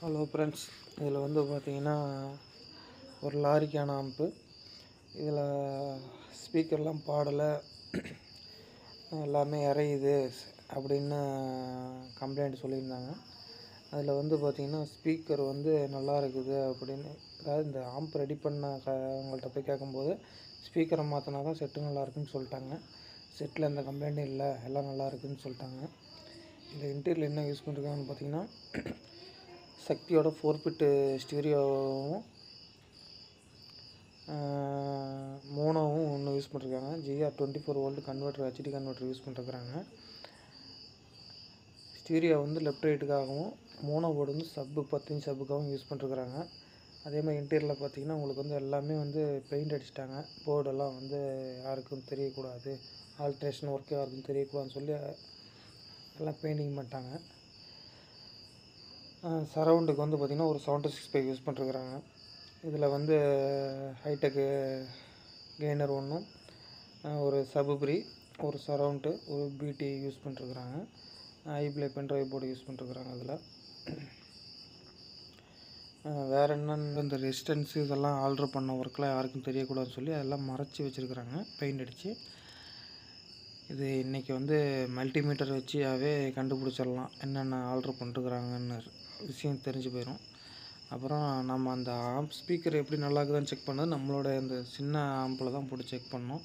Hello friends, இதில் வந்து பார்த்திங்கன்னா ஒரு லாரிக்கான ஆம்பு. இதில் ஸ்பீக்கர்லாம் பாடலை, எல்லாமே இறையுது அப்படின்னு கம்ப்ளைண்ட் சொல்லியிருந்தாங்க. அதில் வந்து பார்த்திங்கன்னா ஸ்பீக்கர் வந்து நல்லா இருக்குது அப்படின்னு, அதாவது இந்த ஆம்ப் ரெடி பண்ண அவங்கள்ட்ட போய் கேட்கும்போது ஸ்பீக்கரை மாற்றினா தான் செட்டு நல்லா இருக்குதுன்னு சொல்லிட்டாங்க. செட்டில் எந்த கம்ப்ளைண்ட்டும் இல்லை, எல்லாம் நல்லா இருக்குதுன்னு சொல்லிட்டாங்க. இதில் இன்டீரியரில் என்ன யூஸ் பண்ணிருக்காங்கன்னு பார்த்திங்கன்னா சக்தியோட 4-பிட் ஸ்டீரியோவும் மோனோவும் ஒன்று யூஸ் பண்ணிருக்காங்க. GR 24 volt converter, HD converter use பண்ணிருக்கிறாங்க. ஸ்டீரியோ வந்து லெஃப்ட் ரைட்டுக்காகவும், மோனோ போர்டு வந்து சப்பு 10 இன்ச் சப்புக்காகவும் யூஸ் பண்ணிருக்கிறாங்க. அதே மாதிரி இன்டீரியரில் பார்த்திங்கன்னா உங்களுக்கு வந்து எல்லாமே வந்து பெயிண்ட் அடிச்சிட்டாங்க. போர்டெல்லாம் வந்து யாருக்கும் தெரியக்கூடாது, ஆல்ட்ரேஷன் ஒர்க் யாருக்கும் தெரியக்கூடாதுன்னு சொல்லி எல்லாம் பெயிண்டிங் பண்ணிட்டாங்க. சரவுண்டுக்கு வந்து பார்த்திங்கன்னா ஒரு 765 யூஸ் பண்ணிருக்கிறாங்க. இதில் வந்து ஹைடெக்கு கெய்னர் ஒன்றும், ஒரு சபுப்ரி, ஒரு சரவுண்டு, ஒரு BT யூஸ் பண்ணிருக்கிறாங்க. ஐப்ளே பென்ட்ரைவ் போர்டு யூஸ் பண்ணிருக்கிறாங்க. அதில் வேறு என்னென்னு இந்த ரெசிஸ்டன்ஸு இதெல்லாம் ஆல்ட்ரு பண்ண ஒர்க்கெலாம் யாருக்கும் தெரியக்கூடாதுன்னு சொல்லி அதெல்லாம் மறைச்சி வச்சுருக்குறாங்க பெயிண்ட் அடித்து. இது இன்றைக்கி வந்து மல்டிமீட்டர் வச்சாவே கண்டுபிடிச்சிடலாம் என்னென்ன ஆல்ட்ரு பண்ணிருக்கிறாங்கன்னு விஷயம் தெரிஞ்சு போயிடும். அப்புறம் நம்ம அந்த ஆம்ப் ஸ்பீக்கர் எப்படி நல்லா இருக்குதான்னு செக் பண்ணது நம்மளோட இந்த சின்ன ஆம்பில் தான் போட்டு செக் பண்ணோம்.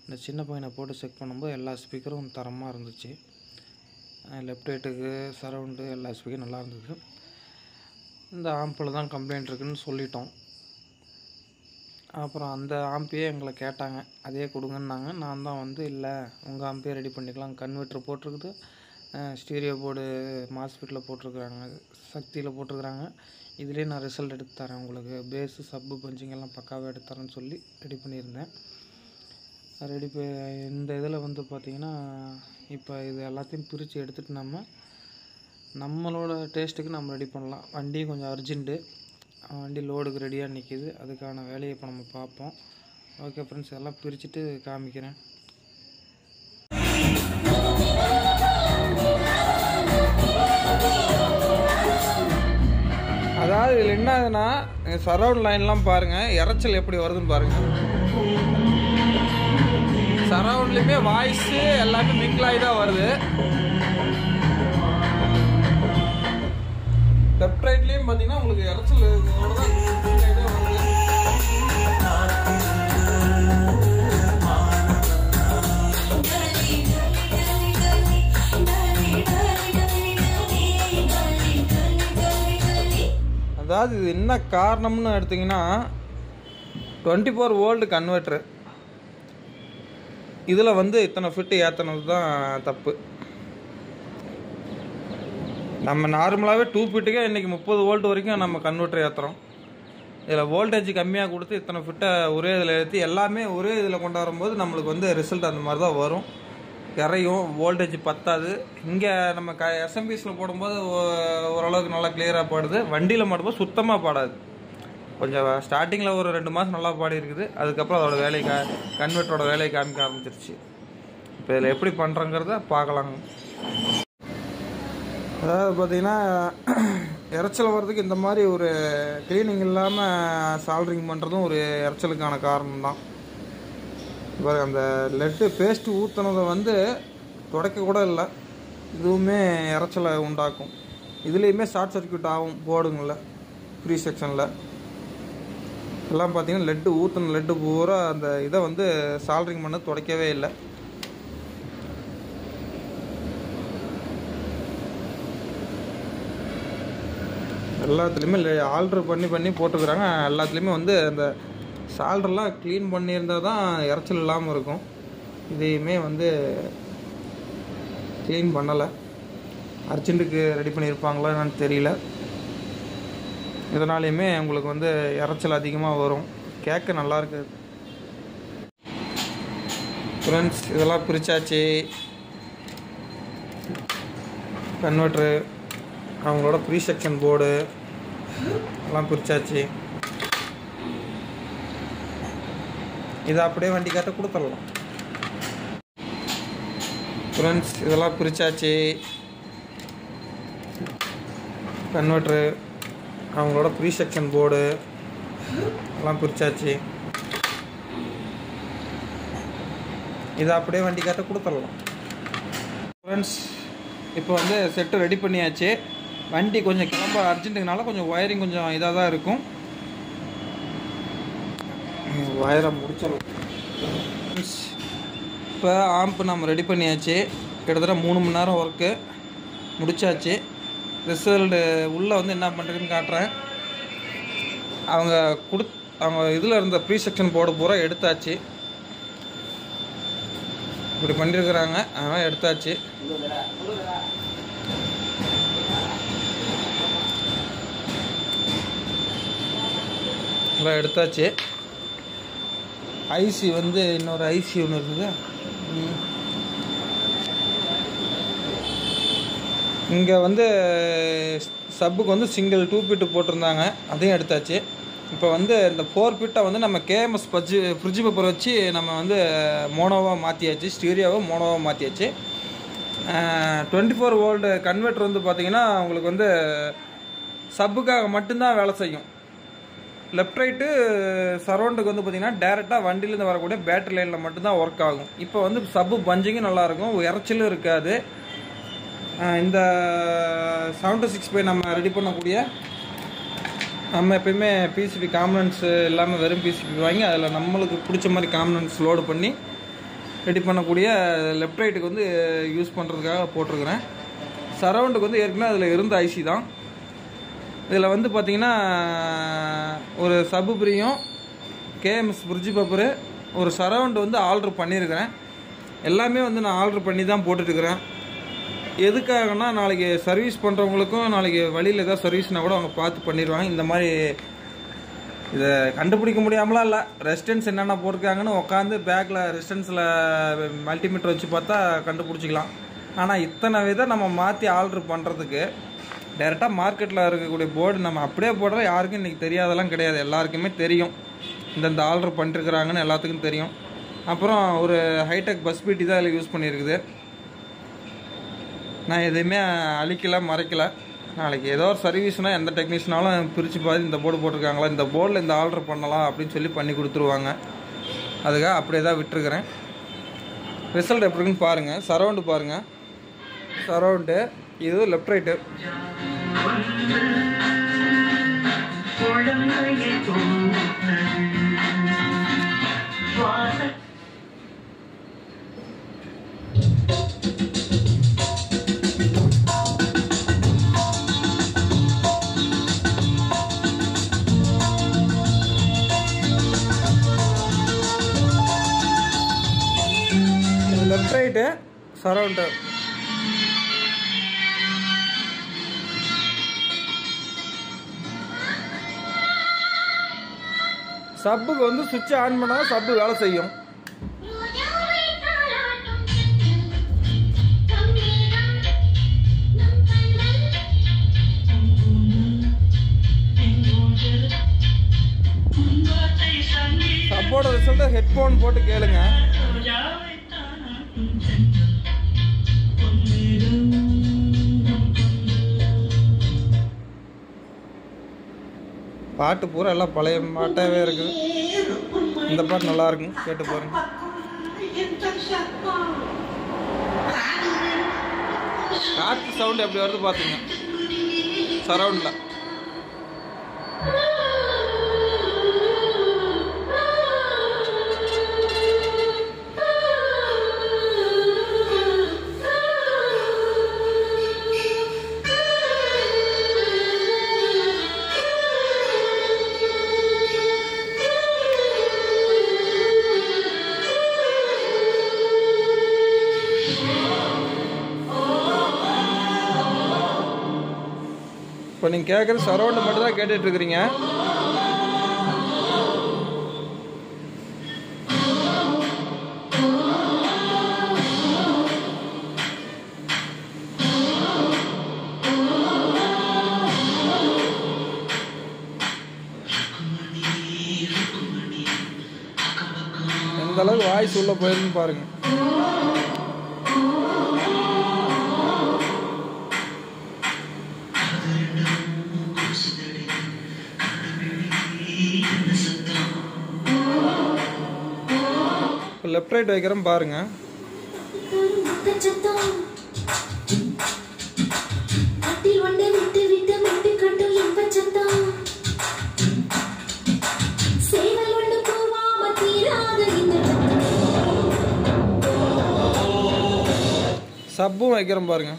இந்த சின்ன பையனை போட்டு செக் பண்ணும்போது எல்லா ஸ்பீக்கரும் தரமாக இருந்துச்சு. லெஃப்ட் ரைட்டுக்கு சரவுண்டு எல்லா ஸ்பீக்கரும் நல்லா இருந்தது. இந்த ஆம்பில் தான் கம்ப்ளைண்ட் இருக்குதுன்னு சொல்லிட்டோம். அப்புறம் அந்த ஆம்பையே எங்களை கேட்டாங்க, அதே கொடுங்கன்னாங்க. நான் தான் வந்து இல்லை, உங்கள் ஆம்பையே ரெடி பண்ணிக்கலாம், கன்வெர்ட்டர் போட்டிருக்குது, ஸ்டீரியோ போர்டு மாஸ்ஃபெட்டில் போட்டிருக்குறாங்க, சக்தியில் போட்டிருக்குறாங்க, இதுலேயே நான் ரிசல்ட் எடுத்து தரேன் உங்களுக்கு, பேஸு சப்பு பஞ்சிங் எல்லாம் பக்காவாக எடுத்து தரேன்னு சொல்லி ரெடி பண்ணியிருந்தேன். இந்த இதில் வந்து பார்த்திங்கன்னா இப்போ இது எல்லாத்தையும் பிரித்து எடுத்துகிட்டு நம்மளோட டேஸ்ட்டுக்கு நம்ம ரெடி பண்ணலாம். வண்டி கொஞ்சம் அர்ஜென்ட்டு, வண்டி லோடுக்கு ரெடியாக நிற்கிது, அதுக்கான வேலையை இப்போ நம்ம பார்ப்போம். ஓகே ஃப்ரெண்ட்ஸ், எல்லாம் பிரிச்சுட்டு காமிக்கிறேன். அதாவது இதில் என்ன ஆகுதுன்னா, சரவுண்ட் லைன்லாம் பாருங்கள், இறைச்சல் எப்படி வருதுன்னு பாருங்கள். சரவுண்ட்லேயுமே வாய்ஸு எல்லாமே மிங்கிளாகி தான் வருது. லெஃப்ட் ரைட்லேயும் பார்த்தீங்கன்னா உங்களுக்கு இறைச்சல் வருது. அதாவது இது என்ன காரணம்னு எடுத்திங்கன்னா 24 வோல்ட் கன்வெர்ட்ரு, இதில் வந்து இத்தனை ஃபிட்டு ஏற்றினது தான் தப்பு. நம்ம நார்மலாகவே 2 ஃபிட்டுக்கே இன்றைக்கி 30 வோல்ட் வரைக்கும் நம்ம கன்வெர்ட்டர் ஏற்றுறோம். இதில் வோல்டேஜ் கம்மியாக கொடுத்து இத்தனை ஃபிட்டை ஒரே இதில் ஏற்றி எல்லாமே ஒரே இதில் கொண்டு வரும்போது நம்மளுக்கு வந்து ரிசல்ட் அந்த மாதிரி தான் வரும். இறையும், வோல்டேஜ் பத்தாது. இங்கே நம்ம SMPஸில் போடும்போது ஓரளவுக்கு நல்லா கிளியராக பாடுது, வண்டியில் மாட்டும்போது சுத்தமாக பாடாது. கொஞ்சம் ஸ்டார்டிங்கில் ஒரு 2 மாதம் நல்லா பாடி இருக்குது, அதுக்கப்புறம் அதோட வேலையை கன்வெர்ட்டரோட வேலையை காமிக்க ஆரம்பிச்சிருச்சு. இப்போ இதில் எப்படி பண்ணுறங்கிறத பார்க்கலாங்க. அதாவது பார்த்திங்கன்னா இறைச்சல் வர்றதுக்கு இந்த மாதிரி ஒரு க்ளீனிங் இல்லாமல் சால்ட்ரிங் பண்ணுறதும் ஒரு இறைச்சலுக்கான காரணம் தான். பாரு, அந்த லெட்டு பேஸ்ட்டு ஊற்றுனதை வந்து துடைக்க கூட இல்லை, இதுவுமே இறைச்சலை உண்டாக்கும். இதுலேயுமே ஷார்ட் சர்க்யூட் ஆகும் போர்டுங்களில், ஃப்ரீ செக்ஷனில் எல்லாம் பார்த்திங்கன்னா லெட்டு ஊற்றின லெட்டு பூரா அந்த இதை வந்து சால்ட்ரிங் பண்ண துடைக்கவே இல்லை. எல்லாத்துலேயுமே ஆல்ட்ரு பண்ணி போட்டுக்கிறாங்க. எல்லாத்துலேயுமே வந்து அந்த சால்ட்ரெலாம் க்ளீன் பண்ணியிருந்தால் தான் இறைச்சல் இல்லாமல் இருக்கும். இதையுமே வந்து க்ளீன் பண்ணலை. அர்ஜென்ட்டுக்கு ரெடி பண்ணியிருப்பாங்களா என்னன்னு தெரியல. இதனாலையுமே உங்களுக்கு வந்து இறைச்சல் அதிகமாக வரும், கேட்க நல்லா இருக்குது. ஃப்ரெண்ட்ஸ், இதெல்லாம் பிரித்தாச்சு. கன்வெர்ட்ரு, அவங்களோட ப்ரீ செக்ஷன் போர்டு எல்லாம் பிரித்தாச்சு. இதை அப்படியே வண்டிக்காட்ட கொடுத்துடலாம். ஃப்ரெண்ட்ஸ், இதெல்லாம் பிரித்தாச்சு. கன்வெர்ட்ரு, அவங்களோட ப்ரீ செக்ஷன் போர்டு எல்லாம் பிரித்தாச்சு. இதை அப்படியே வண்டிக்காட்ட கொடுத்துடலாம். ஃப்ரெண்ட்ஸ், இப்போ வந்து செட்டு ரெடி பண்ணியாச்சு. வண்டி கொஞ்சம் கிளம்ப அர்ஜென்ட்டுனால கொஞ்சம் ஒயரிங் கொஞ்சம் இதாக தான் இருக்கும். ஒயரை முடிச்சிடலாம். இப்போ ஆம்ப் நம்ம ரெடி பண்ணியாச்சு. கிட்டத்தட்ட 3 மணி நேரம் ஒர்க்கு முடிச்சாச்சு. ரிசல்ட்டு உள்ளே வந்து என்ன பண்ணுறதுன்னு காட்டுறேன். அவங்க இதில் இருந்த ப்ரீ செக்ஷன் போர்டு பூரா எடுத்தாச்சு. இப்படி பண்ணியிருக்கிறாங்க, அதனால் எடுத்தாச்சு. எல்லாம் எடுத்தாச்சு. ஐசி வந்து இன்னொரு ஐசி ஒன்று இருக்குது. இங்கே வந்து சப்புக்கு வந்து சிங்கிள் 2 பிட்டு போட்டிருந்தாங்க, அதையும் எடுத்தாச்சு. இப்போ வந்து இந்த 4 பிட்டை வந்து நம்ம கேஎம்எஸ் ஃப்ரிட்ஜ் பேப்பர் வச்சு நம்ம வந்து மோனோவாக மாற்றியாச்சு. ஸ்டீரியோவை மோனோவாக மாற்றியாச்சு. 24 வோல்ட் கன்வெர்ட்டர் வந்து பார்த்திங்கன்னா உங்களுக்கு வந்து சப்புக்காக மட்டும்தான் வேலை செய்யும். லெஃப்ட் ரைட்டு சரௌண்டுக்கு வந்து பார்த்திங்கன்னா டேரெக்டாக வண்டியிலேருந்து வரக்கூடிய பேட்டரி லைனில் மட்டும்தான் ஒர்க் ஆகும். இப்போ வந்து சப்பு பஞ்சிங்கும் நல்லாயிருக்கும், இறைச்சலும் இருக்காது. இந்த 725 நம்ம ரெடி பண்ணக்கூடிய நம்ம எப்பயுமே பிசிபி காம்பனன்ட்ஸ் இல்லாமல் வெறும் பிசிபி வாங்கி அதில் நம்மளுக்கு பிடிச்ச மாதிரி காம்பனன்ட்ஸ் லோடு பண்ணி ரெடி பண்ணக்கூடிய லெஃப்ட் ரைட்டுக்கு வந்து யூஸ் பண்ணுறதுக்காக போட்டிருக்கிறேன். சரௌண்டுக்கு வந்து ஏற்கனவே அதில் இருந்த ஐசி தான். இதில் வந்து பார்த்திங்கன்னா ஒரு சப்பு பிரியும், கேஎம்எஸ் ஃப்ரிட்ஜ் பேப்பரு, ஒரு சரௌண்டு வந்து ஆர்டர் பண்ணியிருக்கிறேன். எல்லாமே வந்து நான் ஆர்டர் பண்ணி தான் போட்டுட்டுருக்கிறேன். எதுக்காகனா நாளைக்கு சர்வீஸ் பண்ணுறவங்களுக்கும் நாளைக்கு வழியில் ஏதாவது சர்வீஸ்னால் கூட அவங்க பார்த்து பண்ணிடுவாங்க. இந்த மாதிரி இதை கண்டுபிடிக்க முடியாமலாம் இல்லை. ரெசிஸ்டன்ஸ் என்னென்ன போட்டிருக்காங்கன்னு உட்காந்து பேக்கில் ரெசிஸ்டன்ஸில் மல்டிமீட்டர் வச்சு பார்த்தா கண்டுபிடிச்சிக்கலாம். ஆனால் இத்தனை விதம் நம்ம மாற்றி ஆர்டர் பண்ணுறதுக்கு டைரெக்டாக மார்க்கெட்டில் இருக்கக்கூடிய போர்டு நம்ம அப்படியே போடுற யாருக்கும் இன்றைக்கி தெரியாதெல்லாம் கிடையாது. எல்லாருக்குமே தெரியும் இந்தந்த ஆர்டர் பண்ணிருக்கிறாங்கன்னு எல்லாத்துக்கும் தெரியும். அப்புறம் ஒரு ஹைடெக் பஸ் பீட்டி தான் இதில் யூஸ் பண்ணியிருக்குது. நான் எதையுமே அழிக்கலை, மறைக்கலை. நாளைக்கு ஏதோ ஒரு சர்வீஸ்னால் எந்த டெக்னீஷியனாலும் பிரித்து பார்த்து இந்த போர்டு போட்டிருக்காங்களா, இந்த போர்டில் இந்த ஆர்டர் பண்ணலாம் அப்படின்னு சொல்லி பண்ணி கொடுத்துருவாங்க. அதுக்காக அப்படியே தான் விட்டுருக்குறேன். ரிசல்ட் எப்படி இருக்குன்னு பாருங்கள். சரௌண்டு பாருங்கள், சரௌண்டு இது left right. Left right surround. சப்புக்கு வந்து சுவிட்ச் ஆன் பண்ணால் சப்பு வேலை செய்யும். சப்போட ரிசல்ட் ஹெட்ஃபோன் போட்டு கேளுங்க. பாட்டு பூரா எல்லாம் பழைய பாட்டாகவே இருக்குது. இந்த பாட்டு நல்லா இருக்கும், கேட்டு பாருங்க. காற்று சவுண்ட் எப்படி வருது பார்த்துங்க சரௌண்டில். இப்போ நீங்கள் கேட்குற சரௌண்டு மட்டும் தான் கேட்டுட்ருக்குறீங்க. எந்த அளவுக்கு வாய்ஸ் உள்ள போயிருக்குன்னு பாருங்கள். லெஃப்ட் ரைட் வைக்கிறோம் பாருங்க. சப்பும் வைக்கிறோம் பாருங்க.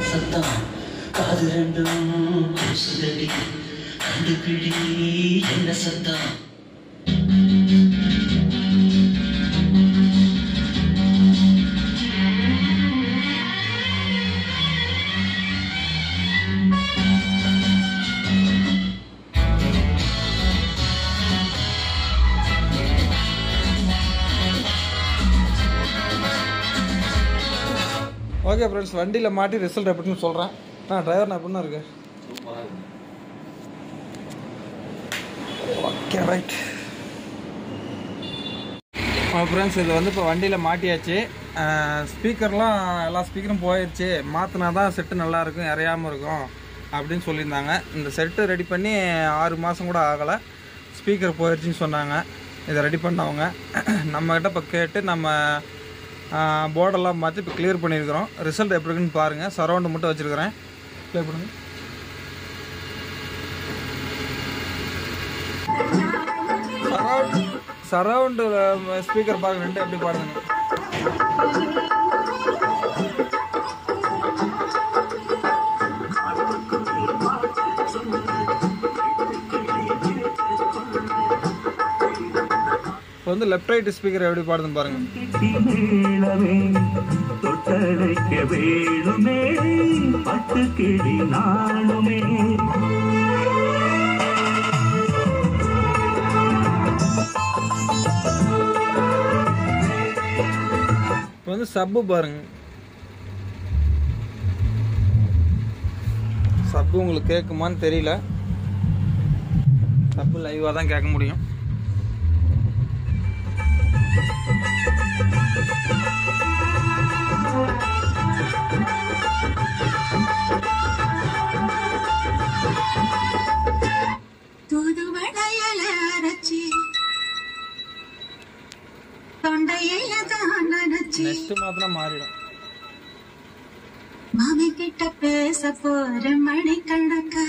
சத்தம் காது ரெண்டும் சுதடி கண்டுபிடி என்ன சத்தம். ஓகே ஃப்ரெண்ட்ஸ், வண்டியில் மாட்டி ரிசல்ட் எப்படின்னு சொல்கிறேன். டிரைவர் நான் எப்படின்னா இருக்கு. Okay right. ஃப்ரெண்ட்ஸ், இது வந்து இப்போ வண்டியில் மாட்டியாச்சு. ஸ்பீக்கர்லாம் எல்லா ஸ்பீக்கரும் போயிடுச்சு. மாற்றினா தான் செட்டு நல்லாயிருக்கும், இறையாமல் இருக்கும் அப்படின்னு சொல்லியிருந்தாங்க. இந்த செட்டு ரெடி பண்ணி 6 மாதம் கூட ஆகலை. ஸ்பீக்கர் போயிடுச்சின்னு சொன்னாங்க. இதை ரெடி பண்ணவங்க நம்மக்கிட்ட இப்போ கேட்டு நம்ம போர்டெல்லாம் மாற்றி இப்போ கிளியர் பண்ணியிருக்கிறோம். ரிசல்ட் எப்படி இருக்குன்னு பாருங்கள். சரௌண்டு மட்டும் வச்சுருக்கிறேன், ப்ளே பண்ணுங்க. சரௌண்டு ஸ்பீக்கர் பாருங்க, ரெண்டு எப்படி பாருங்க. இப்போ வந்து லெஃப்ட் ரைட் ஸ்பீக்கர் எப்படி பாடுதுன்னு பாருங்க. இப்போ வந்து சப்பு பாருங்க. சப்பு உங்களுக்கு கேட்குமான்னு தெரியல. சப்பு லைவாக தான் கேட்க முடியும். நெக்ஸ்ட் மாத்திரம் மாறிடும். மாமி கிட்ட பேச போற மணிக்கணக்கா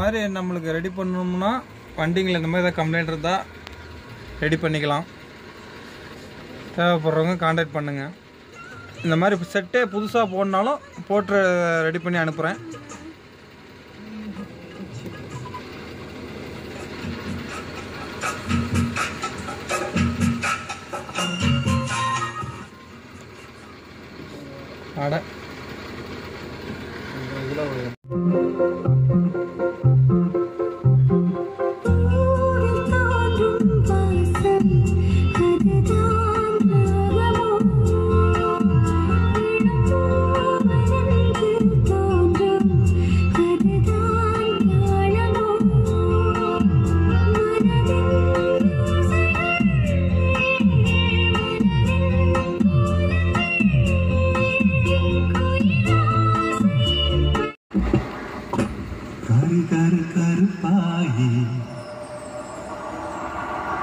மாதிரி நம்மளுக்கு ரெடி பண்ணணும்னா வண்டிங்களில் இந்த மாதிரி ஏதாவது கம்ப்ளைண்ட் இருந்தால் ரெடி பண்ணிக்கலாம். தேவைப்படுறவங்க கான்டாக்ட் பண்ணுங்கள். இந்த மாதிரி செட்டே புதுசாக போடனாலும் போட்டு ரெடி பண்ணி அனுப்புகிறேன். அட கருப்பாயி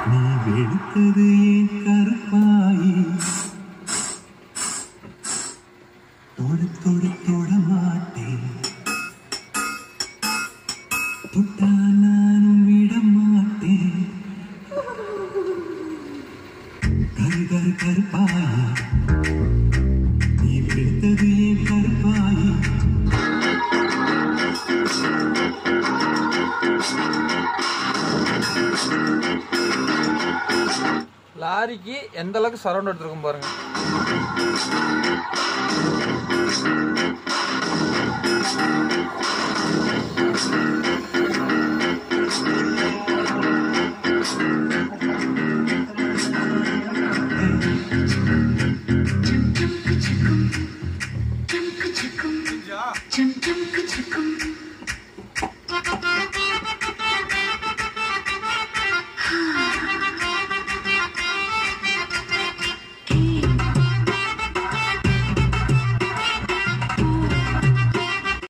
நீ வெளுத்தது ஏன் கருப்பாயி தொட தொட தொட மாட்டேன் தொட்டா நானும் விட மாட்டேன் கரு கரு கருப்பாயி நீ வெளுத்தது ஏன் கருப்பாயி லாரிக்கு எந்த அளவுக்கு சரௌண்ட் எடுத்துருக்கும் பாருங்க.